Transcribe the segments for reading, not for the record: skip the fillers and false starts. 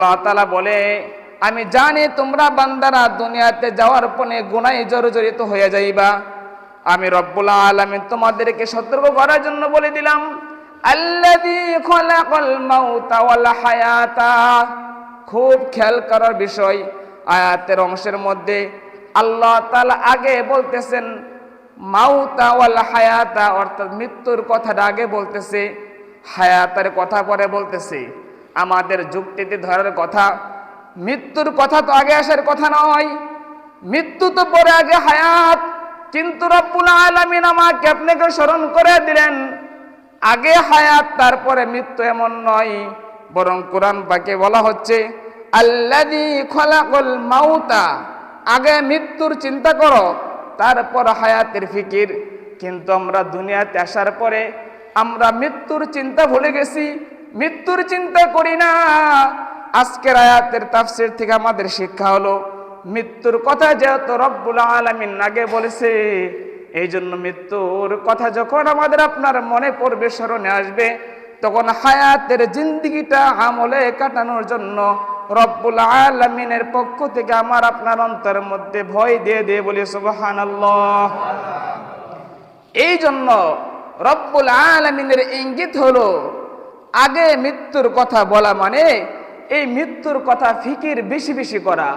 আল্লাহ তাআলা বলে, আমি জানি তোমরা বান্দারা দুনিয়াতে যাওয়ার পরে গুনাহে জর্জরিত হয়ে যাইবা। আমি রব্বুল আলামিন তোমাদেরকে সতর্ক করার জন্য বলে দিলাম, আল্লাযী খলাকাল মাউতা ওয়াল হায়াতা। খুব খেয়াল করার বিষয়, আয়াতের অংশের মধ্যে আল্লাহ তাআলা আগে বলতেছেন মাউতা ওয়াল হায়াতা, অর্থাৎ মৃত্যুর কথাটা আগে বলতেছে, হায়াতের কথা পরে বলতেছে। আমাদের যুক্তিতে ধরার কথা, মৃত্যুর কথা তো আগে আসার কথা নয়, মৃত্যু তো পরে আগে হায়াত। কিন্তু রব্বুল আলামিন আমাকে আপনাকে স্মরণ করে দিলেন আগে হায়াত তারপরে মৃত্যু, এমন নয়। বরং কোরআন পাকে বলা হচ্ছে আল্লাযী খলাকাল মাউতা, আগে মৃত্যুর চিন্তা করো তারপর হায়াতের ফিকির। কিন্তু আমরা দুনিয়াতে আসার পরে আমরা মৃত্যুর চিন্তা ভুলে গেছি, মৃত্যুর চিন্তা করি না। আজকের আয়াতের তাফসীর থেকে আমাদের শিক্ষা হলো, মৃত্যুর কথা যেহেতু রব্বুল আলামিন আগে বলেছে, এই জন্য মৃত্যুর কথা যখন আমাদের আপনার মনে পড়বে, স্মরণে আসবে, তখন হায়াতের জিন্দেগিটা আমলে কাটানোর জন্য রব্বুল আলামিনের পক্ষ থেকে আমার আপনার অন্তরের মধ্যে ভয় দিয়ে দিয়ে বলি সুবহানাল্লাহ। এই জন্য রব্বুল আলামিনের ইঙ্গিত হলো আগে মৃত্যুর কথা বলা মানে এই মৃত্যুর কথা ফিকির বেশি বেশি করা।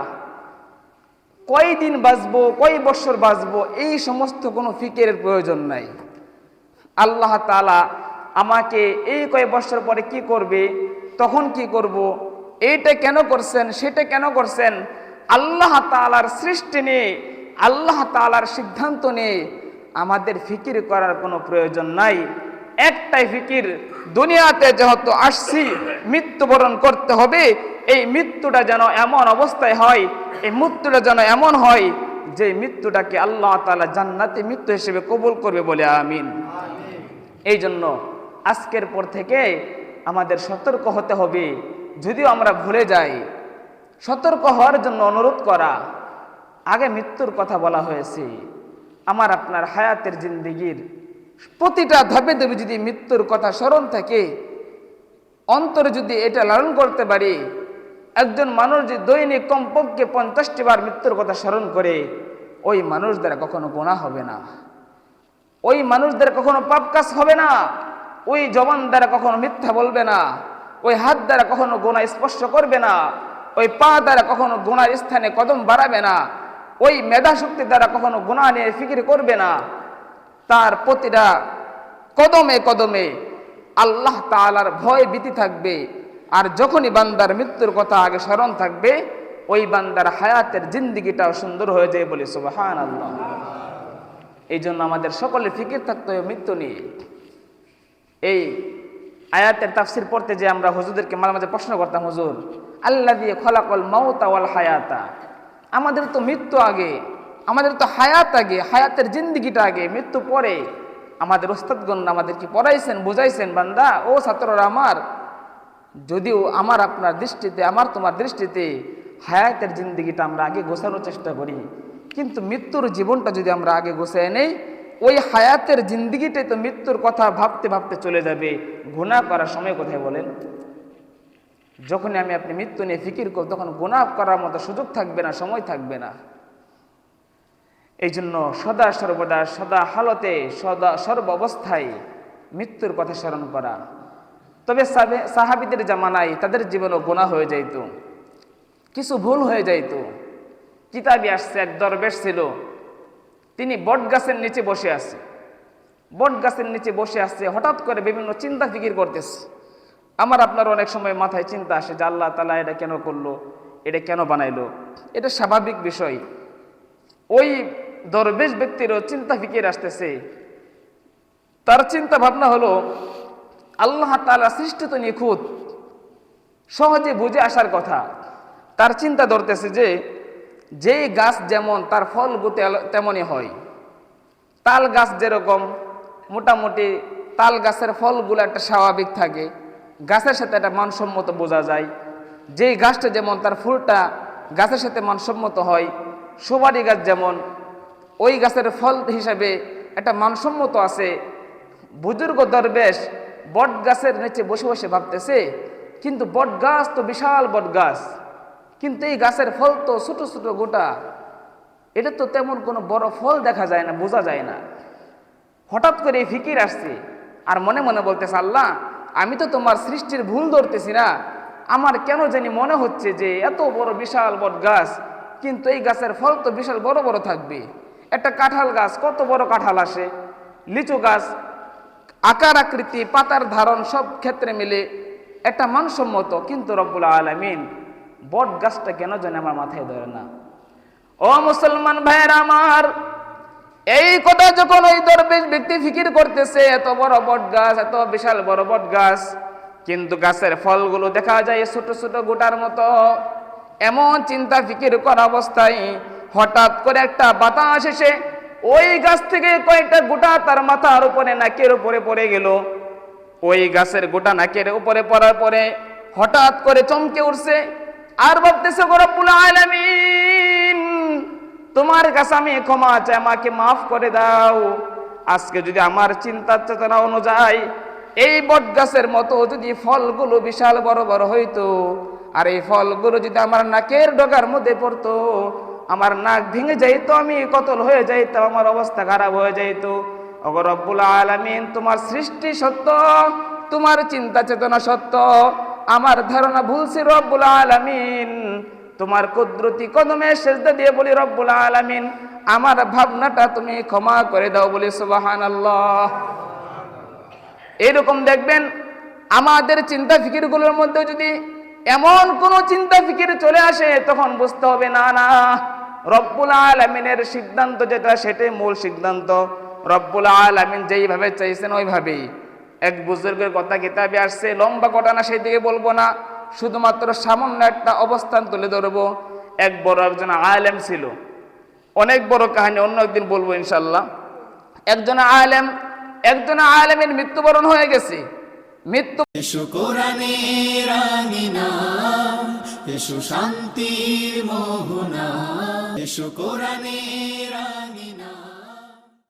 কয় দিন বাঁচবো, কয় বছর বাঁচবো, এই সমস্ত কোনো ফিকিরের প্রয়োজন নাই। আল্লাহ তাআলা আমাকে এই কয় বছর পরে কি করবে, তখন কি করব, এইটা কেন করছেন, সেটা কেন করছেন, আল্লাহ তাআলার সৃষ্টি নিয়ে, আল্লাহ তাআলার সিদ্ধান্ত নিয়ে আমাদের ফিকির করার কোনো প্রয়োজন নাই। একটাই ফিকির, দুনিয়াতে যেহেতু আসছি মৃত্যুবরণ করতে হবে, এই মৃত্যুটা যেন এমন অবস্থায় হয়, এই মৃত্যুটা যেন এমন হয় যে মৃত্যুটাকে আল্লাহ তাআলা জান্নাতে মৃত্যু হিসেবে কবুল করবে বলে আমিন। এই জন্য আজকের পর থেকে আমাদের সতর্ক হতে হবে। যদিও আমরা ভুলে যাই, সতর্ক হওয়ার জন্য অনুরোধ করা। আগে মৃত্যুর কথা বলা হয়েছে। আমার আপনার হায়াতের জিন্দেগির প্রতিটা ধাপে ধাপে যদি মৃত্যুর কথা স্মরণ থাকে, অন্তরে যদি এটা লালন করতে পারি, একজন মানুষ যে দৈনিক কমপক্ষে 50টি বার মৃত্যুর কথা স্মরণ করে, ওই মানুষ দ্বারা কখনো গুনাহ হবে না, ওই মানুষ দ্বারা কখনো পাপ কাজ হবে না, ওই জবান দ্বারা কখনো মিথ্যা বলবে না, ওই হাত দ্বারা কখনো গুনাহ স্পর্শ করবে না, ওই পা দ্বারা কখনো গুনার স্থানে কদম বাড়াবে না, ওই মেধা শক্তি দ্বারা কখনো গুনাহ নিয়ে ফিকির করবে না। তার প্রতিটা কদমে কদমে আল্লাহ তাআলার ভয় ভীতি থাকবে। আর যখনই বান্দার মৃত্যুর কথা আগে স্মরণ থাকবে, ওই বান্দার হায়াতের জিন্দেগিটাও সুন্দর হয়ে যায় বলে সুবহানাল্লাহ। এই জন্য আমাদের সকলের ফিকির থাকতে হবে মৃত্যু নিয়ে। এই আয়াতের তাফসীর পড়তে যে আমরা হুজুরদেরকে মাঝে মাঝে প্রশ্ন করতাম, হুজুর আল্লাযী খলাকাল মাউতা ওয়াল হায়াতা, আমাদের তো মৃত্যু আগে, আমাদের তো হায়াত আগে, হায়াতের জিন্দেগিটা আগে, মৃত্যু পরে। আমাদের ওস্তাদগণ আমাদেরকে পড়াইছেন, বুঝাইছেন, বান্দা ও ছাত্ররা আমার, যদিও আমার আপনার দৃষ্টিতে, আমার তোমার দৃষ্টিতে হায়াতের জিন্দেগিটা আমরা আগে গোছানোর চেষ্টা করি, কিন্তু মৃত্যুর জীবনটা যদি আমরা আগে গোছায় নেই, ওই হায়াতের জিন্দেগিটাই তো মৃত্যুর কথা ভাবতে ভাবতে চলে যাবে। গুনাহ করার সময় কোথায় বলেন? যখনই আমি আপনি মৃত্যু নিয়ে ফিকির করব, তখন গুনাহ করার মতো সুযোগ থাকবে না, সময় থাকবে না। এই জন্য সদা সর্বদা, সদা হালতে, সদা সর্ব অবস্থায় মৃত্যুর কথা স্মরণ করা। তবে সাহাবীদের জামানায় তাদের জীবনও গুনাহ হয়ে যাইত, কিছু ভুল হয়ে যাইত। কিতাবে আসছে, এক দরবেশ ছিল, তিনি বট গাছের নিচে বসে আছে, বট গাছের নিচে বসে আছে, হঠাৎ করে বিভিন্ন চিন্তা ফিকির করতেছে। আমার আপনার অনেক সময় মাথায় চিন্তা আসে যে আল্লাহ তাআলা এটা কেন করলো, এটা কেন বানাইলো, এটা স্বাভাবিক বিষয়। ওই দরবেশ ব্যক্তিরও চিন্তা ফিকির আসতেছে। তার চিন্তা ভাবনা হলো, আল্লাহ তাআলা সৃষ্টি তো নিখুঁত, সহজে বুঝে আসার কথা। তার চিন্তা ধরতেছে যে যেই গাছ যেমন তার ফল তেমনই হয়। তাল গাছ যেরকম, মোটামুটি তাল গাছের ফলগুলো একটা স্বাভাবিক থাকে, গাছের সাথে একটা মানসম্মত বোঝা যায়। যেই গাছটা যেমন তার ফুলটা গাছের সাথে মানসম্মত হয়, সুপারি গাছ যেমন ওই গাছের ফল হিসাবে একটা মানসম্মত আছে। বুজুর্গ দরবেশ বট গাছের নিচে বসে বসে ভাবতেছে, কিন্তু বট গাছ তো বিশাল বট গাছ, কিন্তু এই গাছের ফল তো ছোট ছোট গোটা, এটা তো তেমন কোনো বড় ফল দেখা যায় না, বোঝা যায় না। হঠাৎ করে এই ফিকির আসছে, আর মনে মনে বলতেছে, আল্লাহ আমি তো তোমার সৃষ্টির ভুল ধরতেছি না, আমার কেন জানি মনে হচ্ছে যে এত বড় বিশাল বট গাছ, কিন্তু এই গাছের ফল তো বিশাল বড় বড় থাকবে। একটা কাঁঠাল গাছ কত বড় কাঁঠাল আসে, লিচু গাছ আকার আকৃতি পাতার ধারণ সব ক্ষেত্রে মিলে একটা মানসম্মত, কিন্তু রব্বুল আলামিন বট গাছটা কেন জানি আমার মাথায় ধরে না। ও মুসলমান ভাইয়েরা আমার, এই কথা যখন ওই দরবেশ ব্যক্তি ফিকির করতেছে, এত বড় বট গাছ, এত বিশাল বড় বট গাছ, কিন্তু গাছের ফলগুলো দেখা যায় ছোট ছোট গোটার মতো, এমন চিন্তা ফিকির করা অবস্থায় হঠাৎ করে একটা বাতাস এসে ওই গাছ থেকে কয়েকটা গোটা তার মাথার উপরে নাকের উপরে পড়ে গেল। ওই গাছের গোটা নাকের উপরে পড়ার পরে হঠাৎ করে চমকে উঠছে, আর ভাবতেছে রব্বুল আলামিন তোমার কাছে আমি ক্ষমা চাই, আমাকে মাফ করে দাও। আজকে যদি আমার চিন্তা চেতনা অনুযায়ী এই বট গাছের মতো যদি ফলগুলো বিশাল বড় বড় হইতো, আর এই ফলগুলো যদি আমার নাকের ডগার মধ্যে পড়তো, আমার নাক ভেঙে যাইতো, আমি কতল হয়ে যাইতো, আমার অবস্থা খারাপ হয়ে যাইতো। ওগো রব্বুল আলামিন তোমার সৃষ্টি সত্য, তোমার চিন্তা চেতনা সত্য, আমার ধারণা ভুল ছিল রব্বুল আলামিন। তোমার কুদরতি কদমে সেজদা দিয়ে বলি রব্বুল আলামিন আমার ভাবনাটা তুমি ক্ষমা করে দাও, বলি সুবহানাল্লাহ। এরকম দেখবেন আমাদের চিন্তা ফিকিরগুলোর মধ্যে যদি এমন কোন চিন্তা ফিকির চলে আসে, তখন বুঝতে হবে না না, রব্বুল আলামিনের সিদ্ধান্ত যেটা সেটাই মূল সিদ্ধান্ত। রব্বুল আলামিন যেইভাবে চাইছেন ওইভাবেই। এক বুজুর্গের কথা কিতাবে আসছে, লম্বা ঘটনা সেই দিকে বলবো না, শুধুমাত্র সামান্য একটা অবস্থান তুলে ধরবো। একজন আলেম ছিল, অনেক বড় কাহিনী অন্য একদিন বলবো ইনশাল্লাহ। একজন আলেমের মৃত্যুবরণ হয়ে গেছে। এসো কোরআনের আঙিনা, এসো শান্তির মোহনা, এসো কোরআনের আঙিনা।